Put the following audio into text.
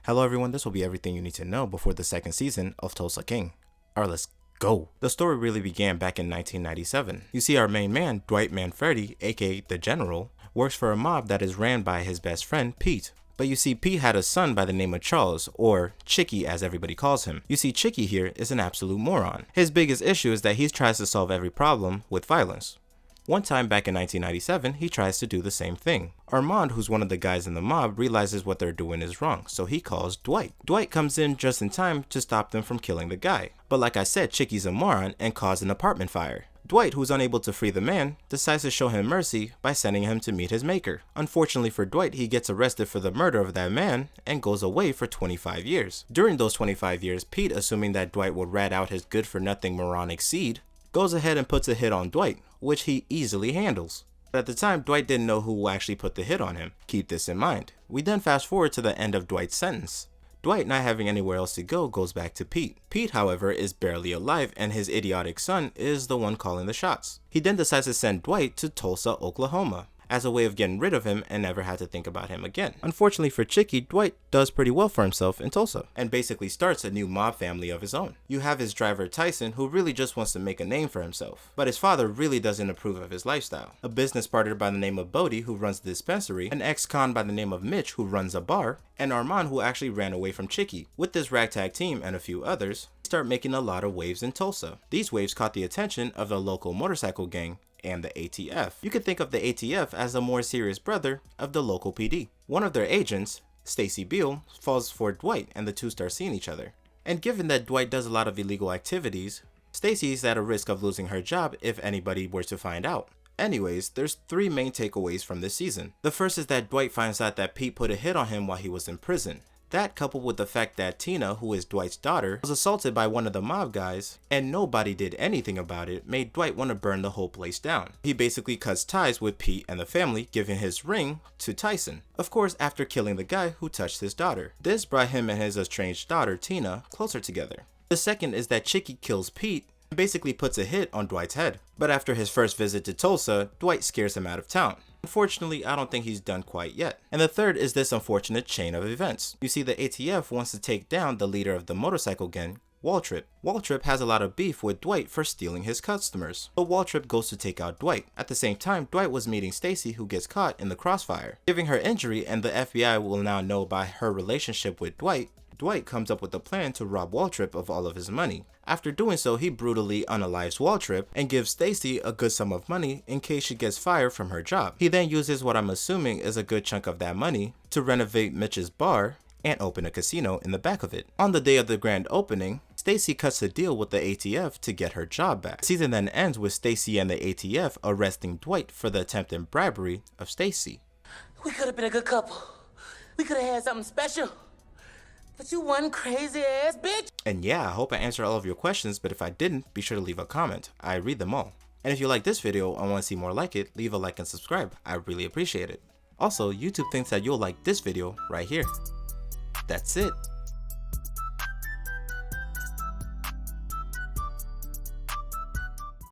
Hello everyone, this will be everything you need to know before the second season of Tulsa King. Alright, let's go. The story really began back in 1997. You see, our main man, Dwight Manfredi, aka the General, works for a mob that is ran by his best friend, Pete. But you see, Pete had a son by the name of Charles, or Chicky as everybody calls him. You see, Chicky here is an absolute moron. His biggest issue is that he tries to solve every problem with violence. One time back in 1997, he tries to do the same thing. Armand, who's one of the guys in the mob, realizes what they're doing is wrong, so he calls Dwight. Dwight comes in just in time to stop them from killing the guy. But like I said, Chicky's a moron and caused an apartment fire. Dwight, who's unable to free the man, decides to show him mercy by sending him to meet his maker. Unfortunately for Dwight, he gets arrested for the murder of that man and goes away for 25 years. During those 25 years, Pete, assuming that Dwight would rat out his good-for-nothing moronic seed, goes ahead and puts a hit on Dwight, which he easily handles. But at the time, Dwight didn't know who actually put the hit on him. Keep this in mind. We then fast forward to the end of Dwight's sentence. Dwight, not having anywhere else to go, goes back to Pete. Pete, however, is barely alive and his idiotic son is the one calling the shots. He then decides to send Dwight to Tulsa, Oklahoma, as a way of getting rid of him and never had to think about him again. Unfortunately for Chicky, Dwight does pretty well for himself in Tulsa and basically starts a new mob family of his own. You have his driver Tyson, who really just wants to make a name for himself, but his father really doesn't approve of his lifestyle. A business partner by the name of Bodie, who runs the dispensary, an ex-con by the name of Mitch, who runs a bar, and Armand, who actually ran away from Chicky. With this ragtag team and a few others, they start making a lot of waves in Tulsa. These waves caught the attention of the local motorcycle gang and the ATF. You could think of the ATF as a more serious brother of the local PD. One of their agents, Stacy Beal, falls for Dwight and the two start seeing each other. And given that Dwight does a lot of illegal activities, Stacy's at a risk of losing her job if anybody were to find out. Anyways, there's three main takeaways from this season. The first is that Dwight finds out that Pete put a hit on him while he was in prison. That, coupled with the fact that Tina, who is Dwight's daughter, was assaulted by one of the mob guys and nobody did anything about it, made Dwight want to burn the whole place down. He basically cuts ties with Pete and the family, giving his ring to Tyson. Of course, after killing the guy who touched his daughter. This brought him and his estranged daughter, Tina, closer together. The second is that Chicky kills Pete and basically puts a hit on Dwight's head. But after his first visit to Tulsa, Dwight scares him out of town. Unfortunately, I don't think he's done quite yet. And the third is this unfortunate chain of events. You see, the ATF wants to take down the leader of the motorcycle gang, Waltrip. Waltrip has a lot of beef with Dwight for stealing his customers, but Waltrip goes to take out Dwight. At the same time, Dwight was meeting Stacy, who gets caught in the crossfire. Giving her injury, and the FBI will now know by her relationship with Dwight, Dwight comes up with a plan to rob Waltrip of all of his money. After doing so, he brutally unalives Waltrip and gives Stacy a good sum of money in case she gets fired from her job. He then uses what I'm assuming is a good chunk of that money to renovate Mitch's bar and open a casino in the back of it. On the day of the grand opening, Stacy cuts a deal with the ATF to get her job back. The season then ends with Stacy and the ATF arresting Dwight for the attempted bribery of Stacy. We could have been a good couple. We could have had something special. But you one crazy ass bitch. And yeah, I hope I answered all of your questions, but if I didn't, be sure to leave a comment. I read them all. And if you like this video and want to see more like it, leave a like and subscribe. I really appreciate it. Also, YouTube thinks that you'll like this video right here. That's it.